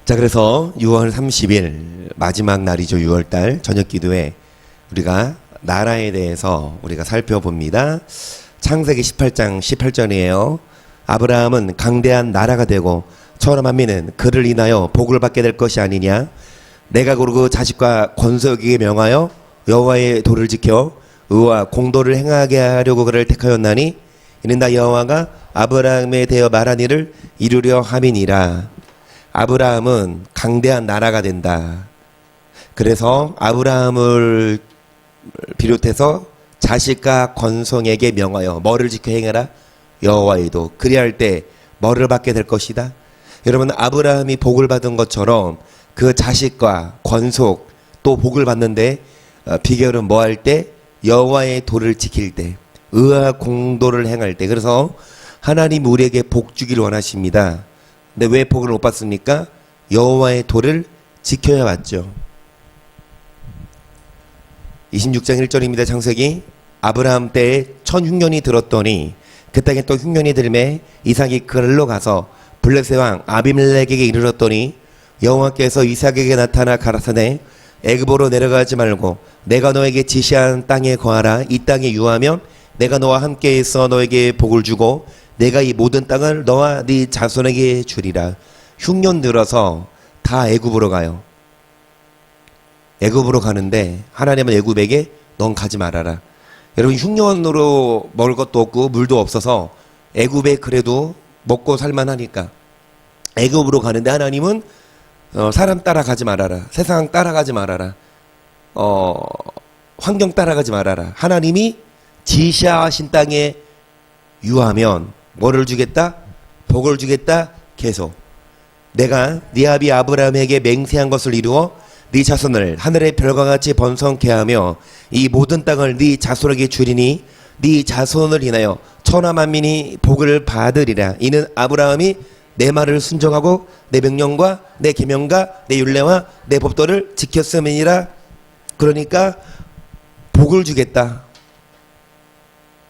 자, 그래서 6월 30일 마지막 날이죠. 6월달 저녁 기도회 우리가 나라에 대해서 우리가 살펴봅니다. 창세기 18장 18절이에요. 아브라함은 강대한 나라가 되고 천하 만민은 그를 인하여 복을 받게 될 것이 아니냐. 내가 고르고 자식과 권속에게 명하여 여호와의 도를 지켜 의와 공도를 행하게 하려고 그를 택하였나니 이는 다 여호와가 아브라함에 대하여 말한 일을 이루려 함이니라. 아브라함은 강대한 나라가 된다. 그래서 아브라함을 비롯해서 자식과 권속에게 명하여 뭐를 지켜 행하라? 여호와의 도. 그리할 때 뭐를 받게 될 것이다. 여러분, 아브라함이 복을 받은 것처럼 그 자식과 권속 또 복을 받는데 비결은 뭐 할 때? 여호와의 도를 지킬 때, 의와 공도를 행할 때. 그래서 하나님 우리에게 복 주기를 원하십니다. 근데 왜 복을 못 받습니까? 여호와의 도를 지켜야 받죠. 26장 1절입니다. 창세기. 아브라함 때에 천 흉년이 들었더니 그 땅에 또 흉년이 들매 이삭이 그들로 가서 블레셋 왕 아비멜렉에게 이르렀더니 여호와께서 이삭에게 나타나 가라사대 애굽으로 내려가지 말고 내가 너에게 지시한 땅에 거하라. 이 땅에 유하면 내가 너와 함께 있어 너에게 복을 주고 내가 이 모든 땅을 너와 네 자손에게 주리라. 흉년 들어서 다 애굽으로 가요. 애굽으로 가는데 하나님은 애굽에게 넌 가지 말아라. 여러분, 흉년으로 먹을 것도 없고 물도 없어서 애굽에 그래도 먹고 살만하니까 애굽으로 가는데 하나님은 사람 따라가지 말아라. 세상 따라가지 말아라. 환경 따라가지 말아라. 하나님이 지시하신 땅에 유하면 뭐를 주겠다? 복을 주겠다. 계속 내가 네 아비 아브라함에게 맹세한 것을 이루어 네 자손을 하늘의 별과 같이 번성케 하며 이 모든 땅을 네 자손에게 주리니 네 자손을 인하여 천하 만민이 복을 받으리라. 이는 아브라함이 내 말을 순종하고 내 명령과 내 계명과 내 율례와 내 법도를 지켰음이니라. 그러니까 복을 주겠다.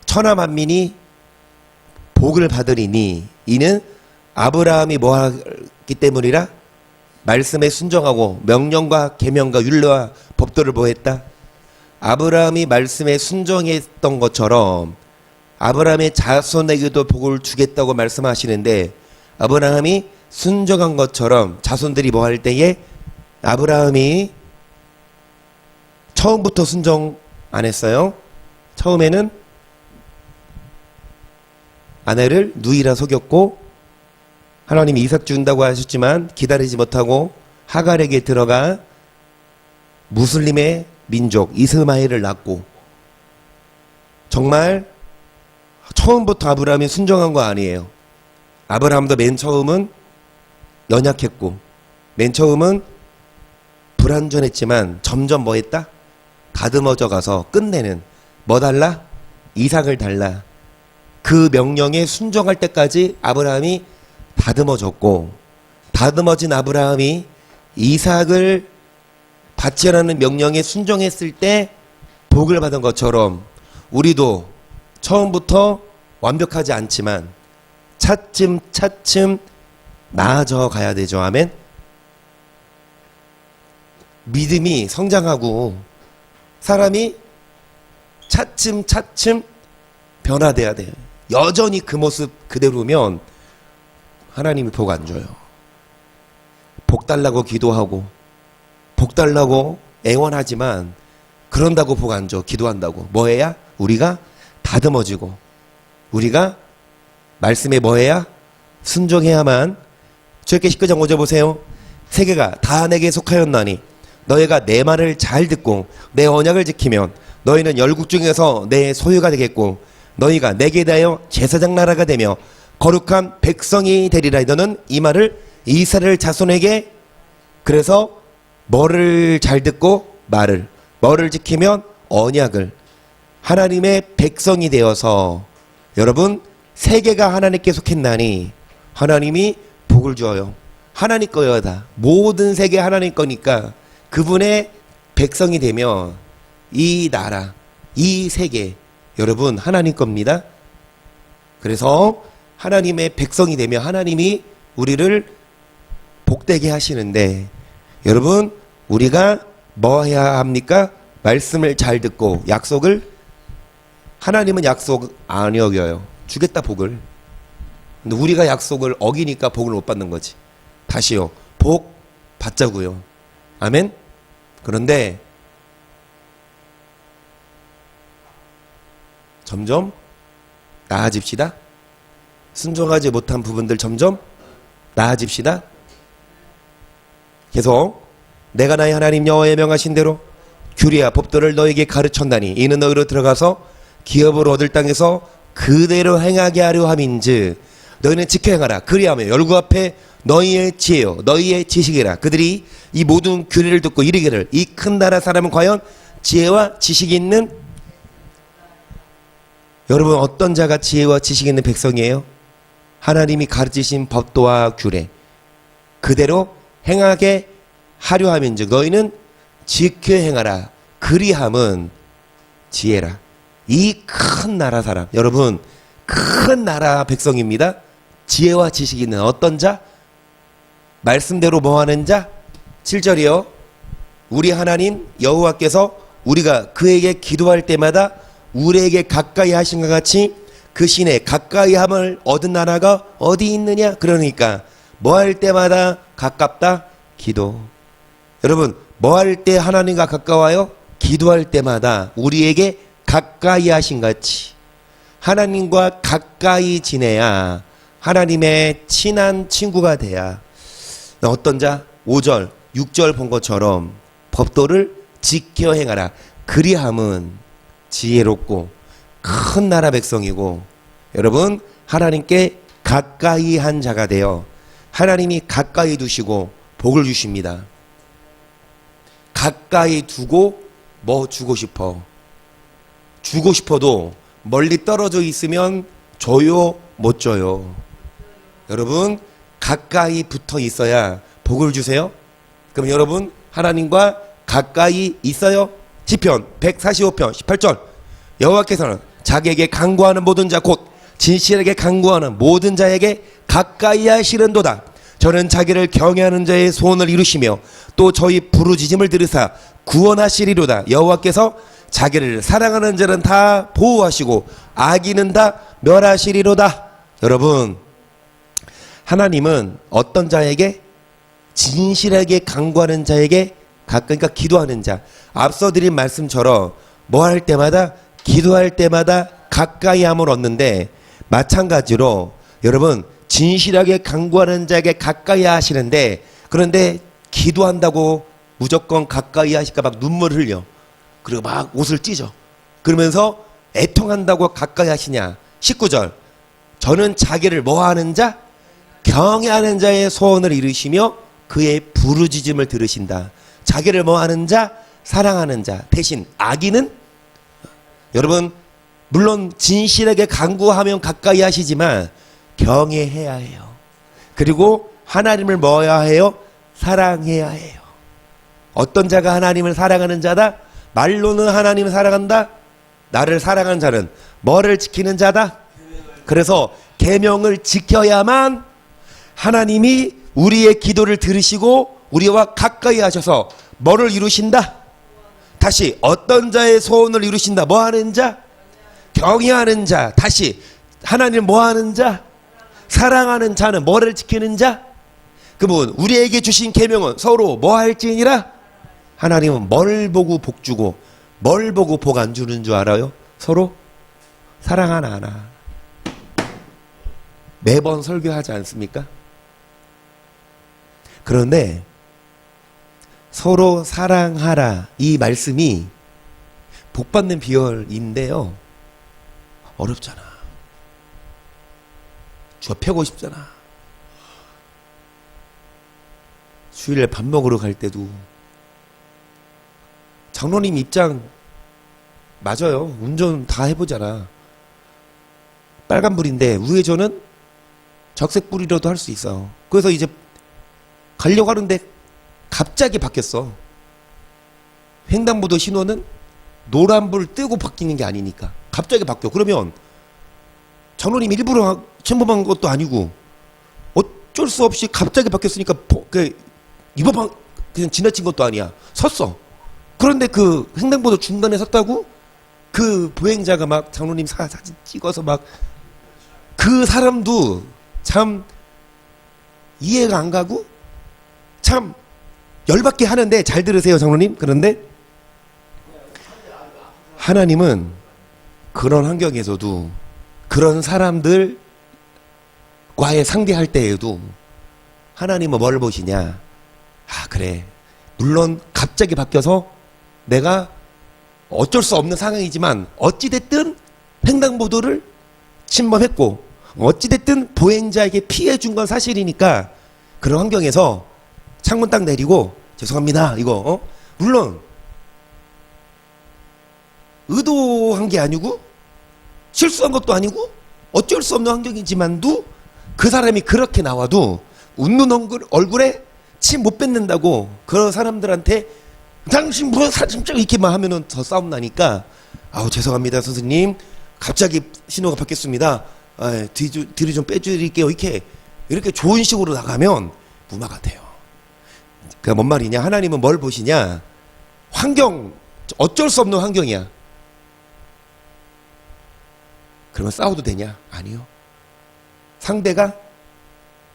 천하 만민이 복을 받으리니 이는 아브라함이 뭐 하기 때문이라? 말씀에 순종하고 명령과 계명과 율례와 법도를 뭐 했다? 아브라함이 말씀에 순종했던 것처럼 아브라함의 자손에게도 복을 주겠다고 말씀하시는데 아브라함이 순종한 것처럼 자손들이 뭐 할 때에 아브라함이 처음부터 순종 안 했어요. 처음에는 아내를 누이라 속였고 하나님이 이삭 준다고 하셨지만 기다리지 못하고 하갈에게 들어가 무슬림의 민족 이스마엘을 낳고 정말 처음부터 아브라함이 순종한 거 아니에요. 아브라함도 맨 처음은 연약했고 맨 처음은 불완전했지만 점점 뭐 했다? 다듬어져 가서 끝내는 뭐 달라? 이삭을 달라. 그 명령에 순종할 때까지 아브라함이 다듬어졌고 다듬어진 아브라함이 이삭을 바치라는 명령에 순종했을 때 복을 받은 것처럼 우리도 처음부터 완벽하지 않지만 차츰 나아져 가야 되죠. 아멘. 믿음이 성장하고 사람이 차츰 변화돼야 돼요. 여전히 그 모습 그대로면 하나님이 복 안 줘요. 복 달라고 기도하고 복 달라고 애원하지만 그런다고 복 안 줘. 기도한다고 뭐 해야? 우리가 다듬어지고 우리가 말씀에 뭐 해야? 순종해야만. 출애굽기 19장 5절 보세요. 세계가 다 내게 속하였나니 너희가 내 말을 잘 듣고 내 언약을 지키면 너희는 열국 중에서 내 소유가 되겠고 너희가 내게 대하여 제사장 나라가 되며 거룩한 백성이 되리라. 너는 이 말을 이스라엘 자손에게. 그래서 뭐를 잘 듣고 말을 뭐를 지키면 언약을 하나님의 백성이 되어서 여러분 세계가 하나님께 속했나니 하나님이 복을 줘요. 하나님 거여야 다. 모든 세계 하나님 거니까 그분의 백성이 되면 이 나라 이 세계 여러분 하나님 겁니다. 그래서 하나님의 백성이 되면 하나님이 우리를 복되게 하시는데, 여러분 우리가 뭐 해야 합니까? 말씀을 잘 듣고 약속을, 하나님은 약속 안 어겨요. 주겠다 복을. 근데 우리가 약속을 어기니까 복을 못 받는 거지. 다시요, 복 받자고요. 아멘. 그런데 점점 나아집시다. 순종하지 못한 부분들 점점 나아집시다. 계속 내가 나의 하나님 여호와의 명하신 대로 규례와 법도를 너에게 가르쳤나니 이는 너희로 들어가서 기업을 얻을 땅에서 그대로 행하게 하려 함인즉 너희는 지켜 행하라. 그리하면 열국 앞에 너희의 지혜요 너희의 지식이라. 그들이 이 모든 규례를 듣고 이르기를 이 큰 나라 사람은 과연 지혜와 지식이 있는, 여러분 어떤 자가 지혜와 지식이 있는 백성이에요? 하나님이 가르치신 법도와 규례 그대로 행하게 하려 함인즉 너희는 지켜 행하라. 그리함은 지혜라. 이 큰 나라 사람, 여러분 큰 나라 백성입니다. 지혜와 지식이 있는 어떤 자? 말씀대로 뭐하는 자? 7절이요. 우리 하나님 여호와께서 우리가 그에게 기도할 때마다 우리에게 가까이 하신 것 같이 그 신에 가까이함을 얻은 나라가 어디 있느냐? 그러니까 뭐 할 때마다 가깝다? 기도. 여러분 뭐 할 때 하나님과 가까워요? 기도할 때마다 우리에게 가까이 하신 같이 하나님과 가까이 지내야 하나님의 친한 친구가 돼야. 어떤 자? 5절 6절 본 것처럼 법도를 지켜 행하라. 그리함은 지혜롭고 큰 나라 백성이고, 여러분 하나님께 가까이 한 자가 되어 하나님이 가까이 두시고 복을 주십니다. 가까이 두고 뭐 주고 싶어? 주고 싶어도 멀리 떨어져 있으면 줘요 못 줘요? 여러분 가까이 붙어 있어야 복을 주세요. 그럼 여러분 하나님과 가까이 있어요? 시편 145편 18절 여호와께서는 자기에게 간구하는 모든 자 곧 진실하게 간구하는 모든 자에게 가까이 하시는도다. 저는 자기를 경외하는 자의 소원을 이루시며 또 저희 부르짖음을 들으사 구원하시리로다. 여호와께서 자기를 사랑하는 자는 다 보호하시고 악인은 다 멸하시리로다. 여러분 하나님은 어떤 자에게? 진실하게 간구하는 자에게 그러니까 기도하는 자. 앞서 드린 말씀처럼 뭐 할 때마다 기도할 때마다 가까이 함을 얻는데, 마찬가지로 여러분 진실하게 간구하는 자에게 가까이 하시는데, 그런데 기도한다고 무조건 가까이 하실까 막 눈물 흘려. 그리고 막 옷을 찢어. 그러면서 애통한다고 가까이 하시냐? 19절 저는 자기를 뭐하는 자? 경외하는 자의 소원을 이루시며 그의 부르짖음을 들으신다. 자기를 뭐하는 자? 사랑하는 자. 대신 악인은? 여러분 물론 진실하게 간구하면 가까이 하시지만 경외해야 해요. 그리고 하나님을 뭐해야 해요? 사랑해야 해요. 어떤 자가 하나님을 사랑하는 자다? 말로는 하나님을 사랑한다? 나를 사랑하는 자는 뭐를 지키는 자다? 그래서 계명을 지켜야만 하나님이 우리의 기도를 들으시고 우리와 가까이 하셔서 뭐를 이루신다? 다시 어떤 자의 소원을 이루신다? 뭐 하는 자? 경외하는 자. 다시 하나님 뭐 하는 자? 사랑하는 자는 뭐를 지키는 자? 그분 우리에게 주신 계명은 서로 뭐 할지니라? 하나님은 뭘 보고 복 주고 뭘 보고 복 안 주는 줄 알아요? 서로 사랑하나. 매번 설교하지 않습니까? 그런데 서로 사랑하라 이 말씀이 복받는 비결인데요, 어렵잖아. 주어 펴고 싶잖아. 주일에 밥 먹으러 갈 때도 장로님 입장 맞아요. 운전 다 해보잖아. 빨간불인데 우회전은 적색불이라도 할 수 있어. 그래서 이제 가려고 하는데 갑자기 바뀌었어. 횡단보도 신호는 노란불 뜨고 바뀌는 게 아니니까 갑자기 바뀌어. 그러면 장로님 일부러 침범한 것도 아니고 어쩔 수 없이 갑자기 바뀌었으니까 이번 그냥 지나친 것도 아니야. 섰어. 그런데 그 횡단보도 중간에 섰다고 그 보행자가 막 장로님 사진 찍어서 막 그 사람도 참 이해가 안 가고 참 열받게 하는데, 잘 들으세요 장로님. 그런데 하나님은 그런 환경에서도 그런 사람들과의 상대할 때에도 하나님은 뭘 보시냐. 아 그래, 물론 갑자기 바뀌어서 내가 어쩔 수 없는 상황이지만 어찌됐든 횡단보도를 침범했고 어찌됐든 보행자에게 피해 준 건 사실이니까 그런 환경에서 창문 딱 내리고 죄송합니다 이거 물론 의도한 게 아니고 실수한 것도 아니고 어쩔 수 없는 환경이지만도 그 사람이 그렇게 나와도 웃는 얼굴에 침 못 뱉는다고 그런 사람들한테 당신 뭐 사진 찍 이렇게만 하면은 더 싸움 나니까 아우 죄송합니다 선생님 갑자기 신호가 바뀌었습니다. 뒤로 좀 빼드릴게요. 이렇게 좋은 식으로 나가면 무마가 돼요. 그러니까 뭔 말이냐? 하나님은 뭘 보시냐? 환경, 어쩔 수 없는 환경이야. 그러면 싸워도 되냐? 아니요. 상대가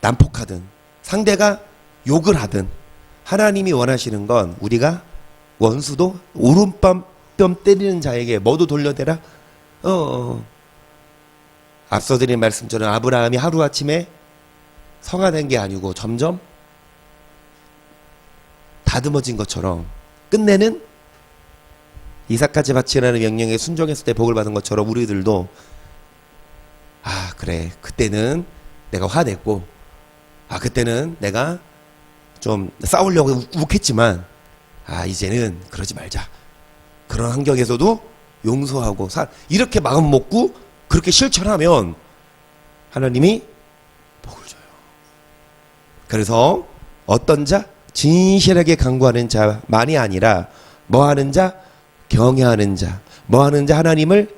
난폭하든 상대가 욕을 하든 하나님이 원하시는 건 우리가 원수도 오른뺨 때리는 자에게 뭐도 돌려대라. 앞서 드린 말씀처럼 아브라함이 하루아침에 성화된 게 아니고 점점 다듬어진 것처럼 끝내는 이삭같이 바치라는 명령에 순종했을 때 복을 받은 것처럼 우리들도 아 그래 그때는 내가 화냈고 그때는 내가 좀 싸우려고 욱했지만 이제는 그러지 말자. 그런 환경에서도 용서하고 이렇게 마음 먹고 그렇게 실천하면 하나님이 복을 줘요. 그래서 어떤 자? 진실하게 간구하는 자만이 아니라 뭐하는 자? 경외하는 자. 뭐하는 자? 하나님을.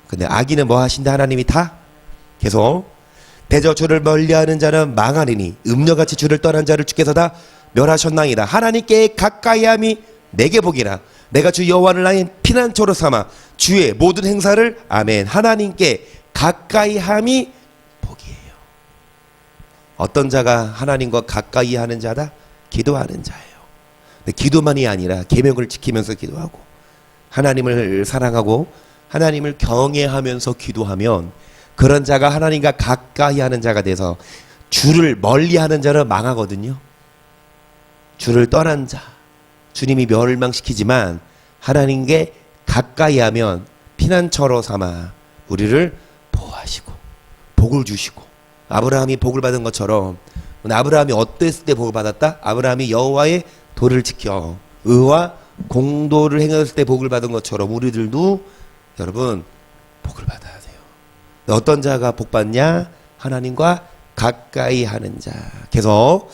근데 악인은 뭐 하신다? 하나님이 다 계속 대저 주를 멀리하는 자는 망하리니 음녀같이 주를 떠난 자를 주께서 다 멸하셨나이다. 하나님께 가까이함이 내게 복이라. 내가 주 여호와를 나의 피난처로 삼아 주의 모든 행사를 아멘. 하나님께 가까이함이 복이에요. 어떤 자가 하나님과 가까이하는 자다? 기도하는 자예요. 근데 기도만이 아니라 계명을 지키면서 기도하고 하나님을 사랑하고 하나님을 경외하면서 기도하면 그런 자가 하나님과 가까이하는 자가 돼서 주를 멀리하는 자는 망하거든요. 주를 떠난 자 주님이 멸망시키지만 하나님께 가까이하면 피난처로 삼아 우리를 보호하시고 복을 주시고 아브라함이 복을 받은 것처럼 아브라함이 어땠을 때 복을 받았다? 아브라함이 여호와의 도를 지켜 의와 공도를 행했을 때 복을 받은 것처럼 우리들도 여러분 복을 받아야 돼요. 어떤 자가 복 받냐? 하나님과 가까이 하는 자. 계속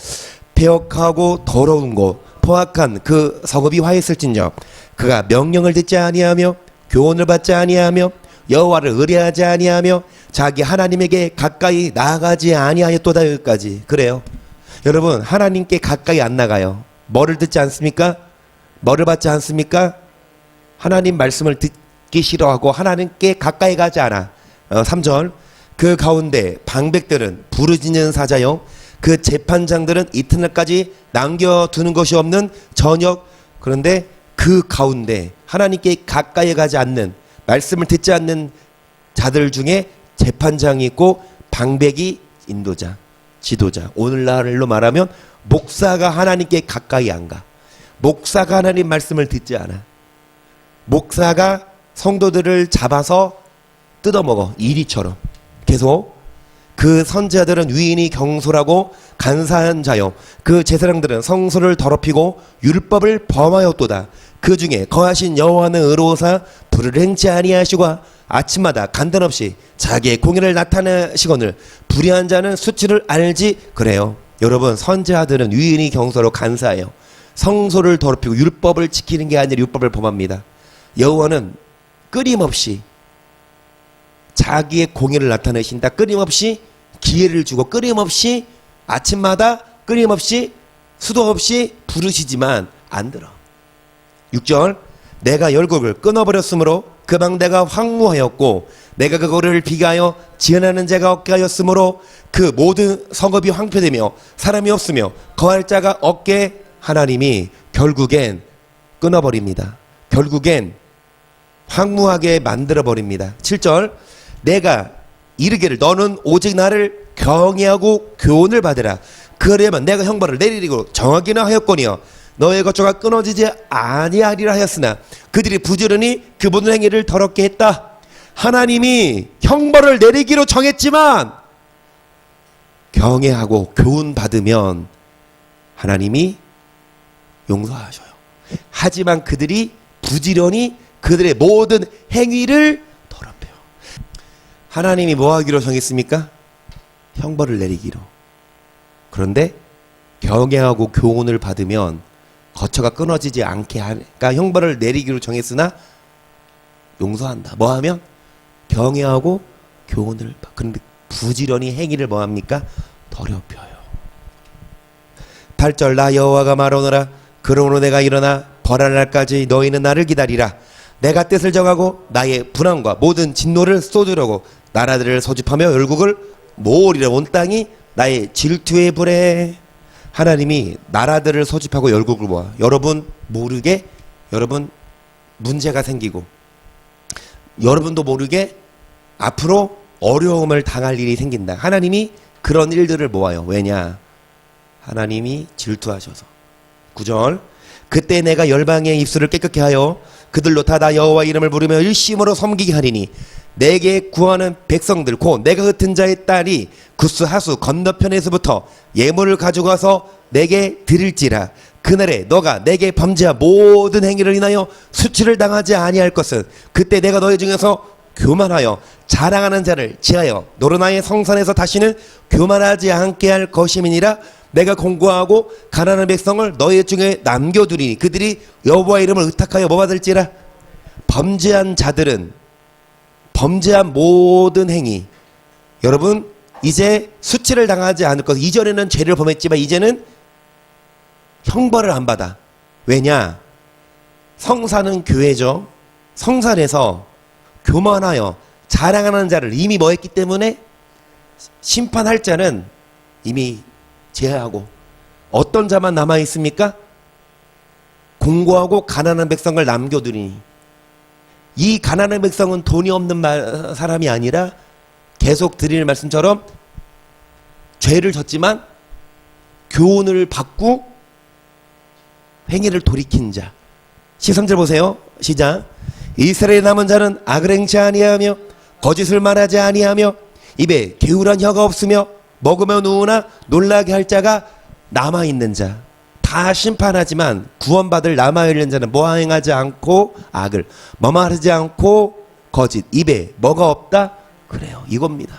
폐역하고 더러운 곳 포악한 그 성읍이 화했을진저 그가 명령을 듣지 아니하며 교훈을 받지 아니하며 여호와를 의뢰하지 아니하며 자기 하나님에게 가까이 나아가지 아니하였도다. 여기까지. 그래요. 여러분 하나님께 가까이 안 나가요. 뭐를 듣지 않습니까? 뭐를 받지 않습니까? 하나님 말씀을 듣기 싫어하고 하나님께 가까이 가지 않아. 3절 그 가운데 방백들은 부르짖는 사자요 그 재판장들은 이튿날까지 남겨두는 것이 없는 저녁. 그런데 그 가운데 하나님께 가까이 가지 않는 말씀을 듣지 않는 자들 중에 재판장이 있고 방백이 인도자 지도자. 오늘날로 말하면 목사가 하나님께 가까이 안 가. 목사가 하나님 말씀을 듣지 않아. 목사가 성도들을 잡아서 뜯어먹어. 이리처럼 계속. 그 선지자들은 위인이 경솔하고 간사한 자요 그 제사장들은 성소를 더럽히고 율법을 범하였도다. 그 중에 거하신 여호와는 의로우사 불을 행치 아니하시고 아침마다 간단 없이 자기의 공의를 나타내시거늘 불의한 자는 수치를 알지. 그래요. 여러분 선지자들은 위인이 경솔하고 간사해요. 성소를 더럽히고 율법을 지키는 게 아니라 율법을 범합니다. 여호와는 끊임없이 자기의 공의를 나타내신다. 끊임없이 기회를 주고 끊임없이 아침마다 끊임없이 수도 없이 부르시지만 안 들어. 6절 내가 열국을 끊어버렸으므로 그 망대가 황무하였고 내가 그거를 비가하여 지연하는 자가 없게 하였으므로 그 모든 성읍이 황폐되며 사람이 없으며 거할 자가 없게 하나님이 결국엔 끊어버립니다. 결국엔 황무하게 만들어버립니다. 7절 내가 이르기를 너는 오직 나를 경외하고 교훈을 받으라. 그러려면 내가 형벌을 내리고 정하기는 하였거니와 너의 거처가 끊어지지 아니하리라 하였으나 그들이 부지런히 그 모든 행위를 더럽게 했다. 하나님이 형벌을 내리기로 정했지만 경외하고 교훈 받으면 하나님이 용서하셔요. 하지만 그들이 부지런히 그들의 모든 행위를 더럽혀요. 하나님이 뭐 하기로 정했습니까? 형벌을 내리기로. 그런데 경외하고 교훈을 받으면 거처가 끊어지지 않게 하니까 형벌을 내리기로 정했으나 용서한다. 뭐 하면? 경외하고 교훈을 그런데 부지런히 행위를 뭐 합니까? 더럽혀요. 8절 나 여호와가 말하노라. 그러므로 내가 일어나 벌할 날까지 너희는 나를 기다리라. 내가 뜻을 정하고 나의 분함과 모든 진노를 쏟으려고 나라들을 소집하며 열국을 모으리라. 온 땅이 나의 질투의 불에. 하나님이 나라들을 소집하고 열국을 모아. 여러분 모르게 여러분 문제가 생기고 여러분도 모르게 앞으로 어려움을 당할 일이 생긴다. 하나님이 그런 일들을 모아요. 왜냐? 하나님이 질투하셔서. 9절 그때 내가 열방의 입술을 깨끗게 하여 그들로 다 나 여호와 이름을 부르며 일심으로 섬기게 하리니 내게 구하는 백성들 곧 내가 흩은 자의 딸이 구스 하수 건너편에서부터 예물을 가지고 와서 내게 드릴지라. 그날에 너가 내게 범죄한 모든 행위를 인하여 수치를 당하지 아니할 것은 그때 내가 너희 중에서 교만하여 자랑하는 자를 지하여 노르나의 성산에서 다시는 교만하지 않게 할 것임이니라. 내가 공고하고 가난한 백성을 너희 중에 남겨두리니 그들이 여호와 이름을 의탁하여 뭐 받을지라. 범죄한 자들은 범죄한 모든 행위, 여러분 이제 수치를 당하지 않을 것. 이전에는 죄를 범했지만 이제는 형벌을 안 받아. 왜냐? 성산은 교회죠. 성산에서 교만하여 자랑하는 자를 이미 뭐 했기 때문에 심판할 자는 이미 제하고 어떤 자만 남아 있습니까? 공고하고 가난한 백성을 남겨두리니. 이 가난한 백성은 돈이 없는 사람이 아니라 계속 드리는 말씀처럼 죄를 졌지만 교훈을 받고 행위를 돌이킨 자. 13절 보세요. 시작. 이스라엘 남은 자는 악을 행치 아니하며 거짓을 말하지 아니하며 입에 게으란 혀가 없으며 먹으며 누우나 놀라게 할 자가 남아있는 자. 다 심판하지만 구원받을 남아있는 자는 뭐 행하지 않고 악을 뭐말하지 않고 거짓 입에 뭐가 없다? 그래요. 이겁니다.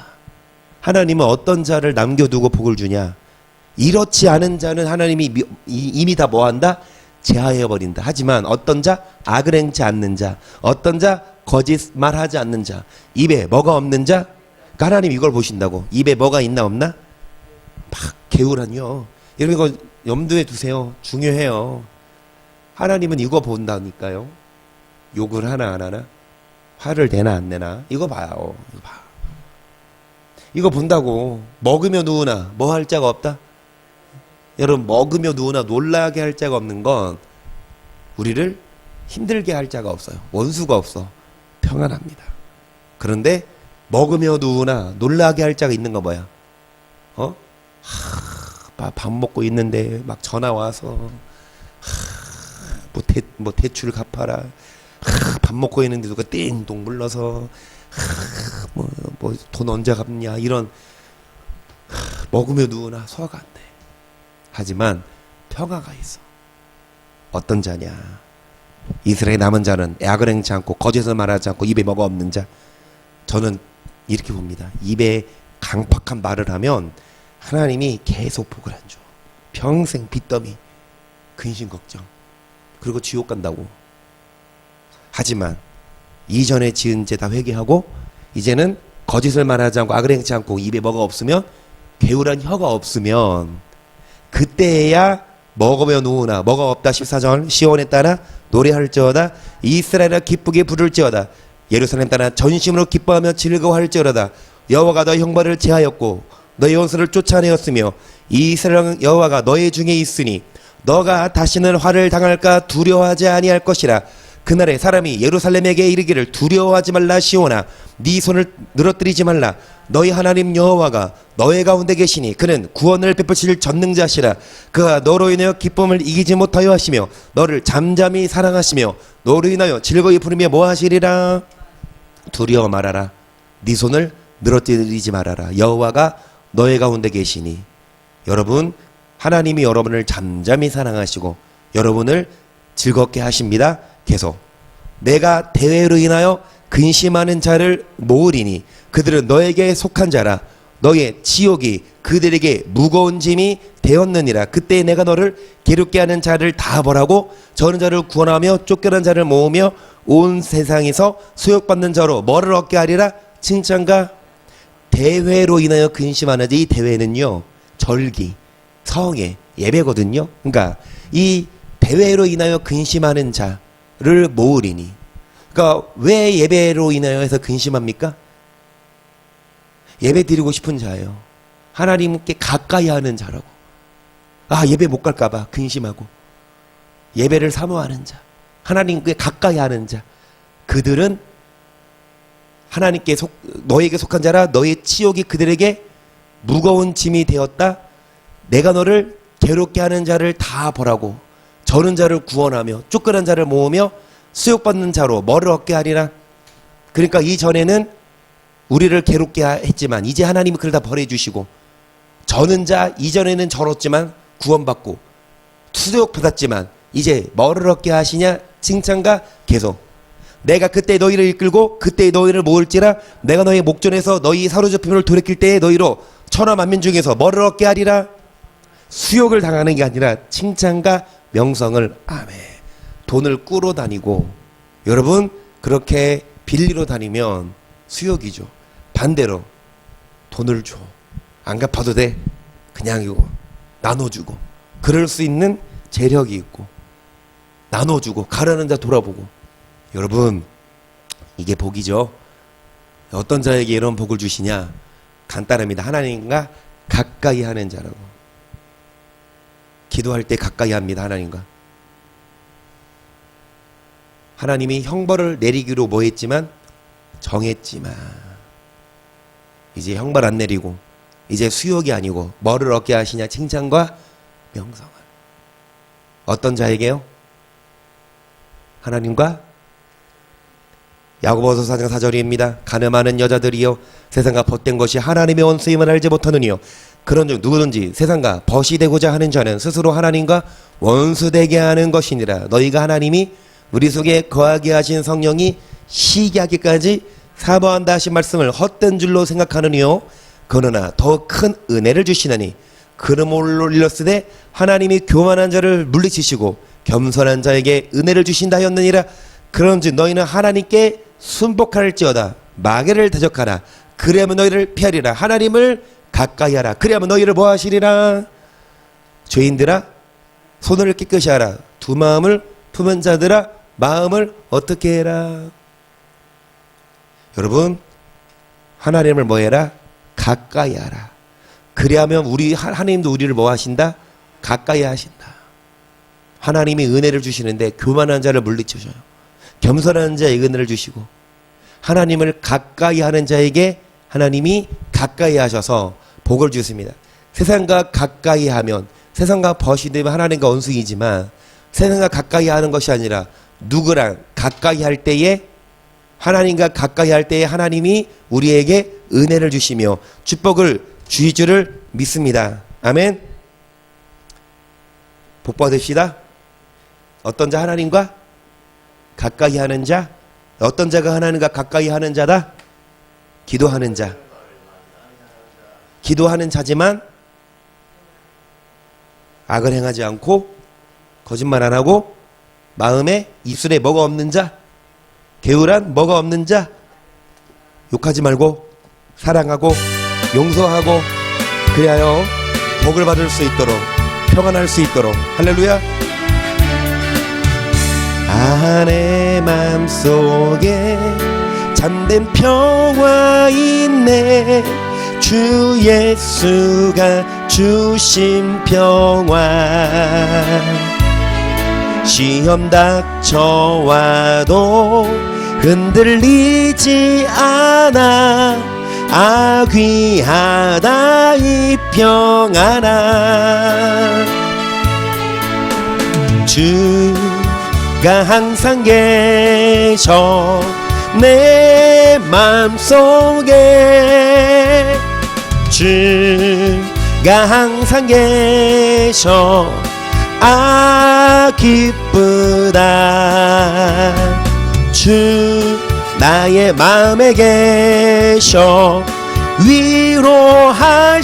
하나님은 어떤 자를 남겨두고 복을 주냐? 이렇지 않은 자는 하나님이 이미 다 뭐한다? 제하해버린다. 하지만 어떤 자? 악을 행치 않는 자. 어떤 자? 거짓말하지 않는 자. 입에 뭐가 없는 자? 그러니까 하나님 이걸 보신다고. 입에 뭐가 있나 없나? 막 게으란요. 여러분 이거 염두에 두세요. 중요해요. 하나님은 이거 본다니까요. 욕을 하나 안 하나? 화를 내나 안 내나? 이거 봐요. 이거 봐. 이거 본다고. 먹으며 누우나 뭐 할 자가 없다? 여러분 먹으며 누우나 놀라게 할 자가 없는 건 우리를 힘들게 할 자가 없어요. 원수가 없어. 평안합니다. 그런데 먹으며 누우나 놀라게 할 자가 있는 거 뭐야? 밥 먹고 있는데 막 전화 와서 뭐 대출 갚아라. 밥 먹고 있는데 누가 띵동 불러서 뭐 돈 언제 갚냐 이런. 먹으며 누우나 소화가 안 돼. 하지만 평화가 있어. 어떤 자냐? 이스라엘 남은 자는 악을 행치 않고 거짓을 말하지 않고 입에 뭐가 없는 자. 저는 이렇게 봅니다. 입에 강팍한 말을 하면 하나님이 계속 복을 안 줘. 평생 빚더미, 근심 걱정, 그리고 지옥 간다고. 하지만 이전에 지은 죄 다 회개하고 이제는 거짓을 말하지 않고 악을 행치 않고 입에 뭐가 없으면 게으란 혀가 없으면 그때야 먹으며 누우나 먹어 없다 14절 시온에 따라 노래할지어다 이스라엘아 기쁘게 부를지어다 예루살렘 따라 전심으로 기뻐하며 즐거워할지어다 여호와가 너의 형벌을 제하였고 너의 원수를 쫓아내었으며 이스라엘 여호와가 너의 중에 있으니 너가 다시는 화를 당할까 두려워하지 아니할 것이라 그날에 사람이 예루살렘에게 이르기를 두려워하지 말라 시온아 네 손을 늘어뜨리지 말라 너희 하나님 여호와가 너의 가운데 계시니 그는 구원을 베푸실 전능자시라 그가 너로 인하여 기쁨을 이기지 못하여 하시며 너를 잠잠히 사랑하시며 너로 인하여 즐거이 부르며 뭐하시리라 두려워 말아라 네 손을 늘어뜨리지 말아라 여호와가 너의 가운데 계시니 여러분 하나님이 여러분을 잠잠히 사랑하시고 여러분을 즐겁게 하십니다. 계속 내가 대회로 인하여 근심하는 자를 모으리니 그들은 너에게 속한 자라 너의 지옥이 그들에게 무거운 짐이 되었느니라 그때 내가 너를 괴롭게 하는 자를 다 벌하고 저는 자를 구원하며 쫓겨난 자를 모으며 온 세상에서 소욕받는 자로 뭐를 얻게 하리라 칭찬과 대회로 인하여 근심하는 이 대회는요 절기 성회 예배거든요. 그러니까 이 대회로 인하여 근심하는 자를 모으리니 그러니까 왜 예배로 인하여 해서 근심합니까? 예배 드리고 싶은 자예요. 하나님께 가까이 하는 자라고. 아 예배 못 갈까 봐 근심하고 예배를 사모하는 자 하나님께 가까이 하는 자 그들은 하나님께 너에게 속한 자라 너의 치욕이 그들에게 무거운 짐이 되었다. 내가 너를 괴롭게 하는 자를 다 벌하고 저는 자를 구원하며 쫓겨난 자를 모으며 수욕받는 자로 뭐를 얻게 하리라. 그러니까 이전에는 우리를 괴롭게 했지만 이제 하나님이 그를 다 벌해주시고 저는 자 이전에는 저렇지만 구원받고 수욕 받았지만 이제 뭐를 얻게 하시냐 칭찬과 계속 내가 그때 너희를 이끌고 그때 너희를 모을지라 내가 너희 목전에서 너희 사로잡힘을 돌이킬 때에 너희로 천하 만민 중에서 뭐를 얻게 하리라 수욕을 당하는 게 아니라 칭찬과 명성을 아멘 돈을 꾸러 다니고 여러분 그렇게 빌리러 다니면 수욕이죠. 반대로 돈을 줘. 안 갚아도 돼. 그냥 이거 나눠주고 그럴 수 있는 재력이 있고 나눠주고 가라는 자 돌아보고 여러분 이게 복이죠. 어떤 자에게 이런 복을 주시냐 간단합니다. 하나님과 가까이 하는 자라고. 기도할 때 가까이 합니다. 하나님과. 하나님이 형벌을 내리기로 뭐 했지만 정했지만 이제 형벌 안 내리고 이제 수욕이 아니고 뭐를 얻게 하시냐 칭찬과 명성을. 어떤 자에게요? 하나님과 야고보서 4장 4절입니다. 가늠하는 여자들이여 세상과 벗된 것이 하나님의 원수임을 알지 못하느니요 그런즉 누구든지 세상과 벗이 되고자 하는 자는 스스로 하나님과 원수되게 하는 것이니라. 너희가 하나님이 우리 속에 거하게 하신 성령이 시기하기까지 사모한다 하신 말씀을 헛된 줄로 생각하느니요 그러나 더 큰 은혜를 주시나니 그러므로 일렀으되 하나님이 교만한 자를 물리치시고 겸손한 자에게 은혜를 주신다 하였느니라. 그런즉 너희는 하나님께 순복할지어다. 마귀를 대적하라. 그리하면 너희를 피하리라. 하나님을 가까이 하라. 그리하면 너희를 뭐 하시리라. 죄인들아 손을 깨끗이 하라. 두 마음을 품은 자들아 마음을 어떻게 해라. 여러분 하나님을 뭐 해라? 가까이 하라. 그리하면 하나님도 우리를 뭐 하신다? 가까이 하신다. 하나님이 은혜를 주시는데 교만한 자를 물리쳐줘요. 겸손한 자에게 은혜를 주시고 하나님을 가까이 하는 자에게 하나님이 가까이 하셔서 복을 주십니다. 세상과 가까이 하면 세상과 벗이 되면 하나님과 원수이지만 세상과 가까이 하는 것이 아니라 누구랑 가까이 할 때에 하나님과 가까이 할 때에 하나님이 우리에게 은혜를 주시며 축복을 주실 줄을 믿습니다. 아멘. 복 받으시다. 어떤 자 하나님과 가까이 하는 자. 어떤 자가 하나님과 가까이 하는 자다? 기도하는 자. 기도하는 자지만 악을 행하지 않고 거짓말 안 하고 마음에 입술에 뭐가 없는 자, 게으란 뭐가 없는 자, 욕하지 말고 사랑하고 용서하고 그리하여 복을 받을 수 있도록 평안할 수 있도록. 할렐루야. 내 맘속에 참된 평화 있네. 주 예수가 주신 평화. 시험 닥쳐와도 흔들리지 않아. 귀하다 이 평안아. 주가 항상 계셔 내 맘속에. 주가 항상 계셔 기쁘다. 주 나의 맘에 계셔 위로하시네.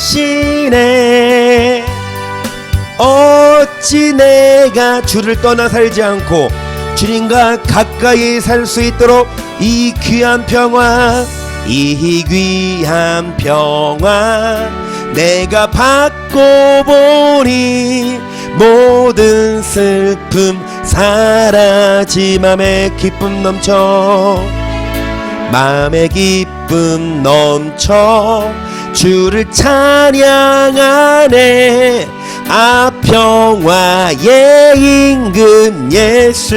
어찌 내가 주를 떠나 살지 않고 주님과 가까이 살 수 있도록 이 귀한 평화, 이 귀한 평화 내가 받고 보니 모든 슬픔 사라지. 맘에 기쁨 넘쳐. 맘에 기쁨 넘쳐 주를 찬양하네. 평화의 임금 예수.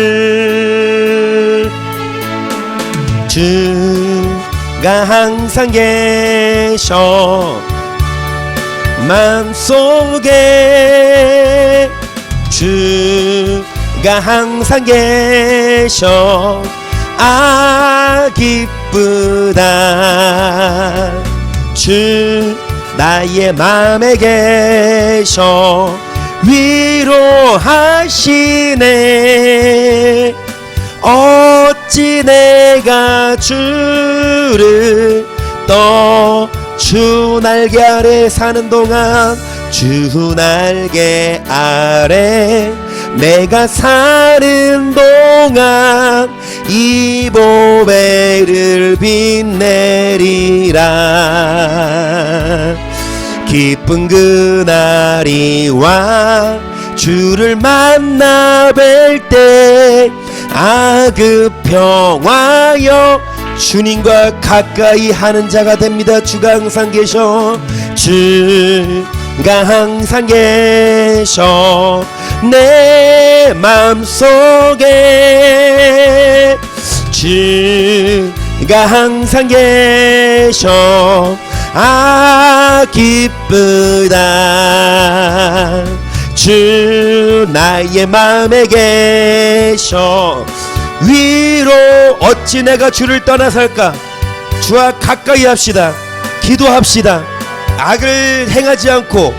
주가 항상 계셔 맘속에. 주가 항상 계셔 기쁘다. 주 나의 맘에 계셔 위로하시네. 어찌 내가 주를 주 날개 아래 사는 동안, 주 날개 아래 내가 사는 동안 이 보배를 빛내리라. 기쁜 그날이 와 주를 만나 뵐 때 그 평화여 주님과 가까이 하는 자가 됩니다. 주가 항상 계셔. 주가 항상 계셔 내 맘속에. 주가 항상 계셔 기쁘다. 주 나의 맘에 계셔 위로. 어찌 내가 주를 떠나 살까? 주와 가까이 합시다. 기도합시다. 악을 행하지 않고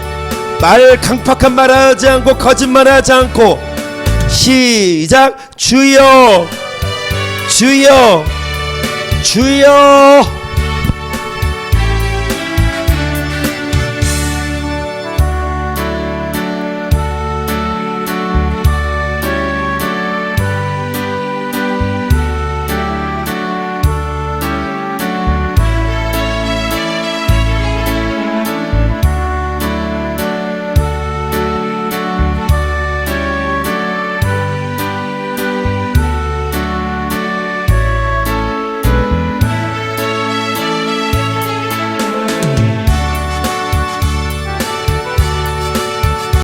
강팍한 말 하지 않고 거짓말하지 않고. 시작. 주여 주여 주여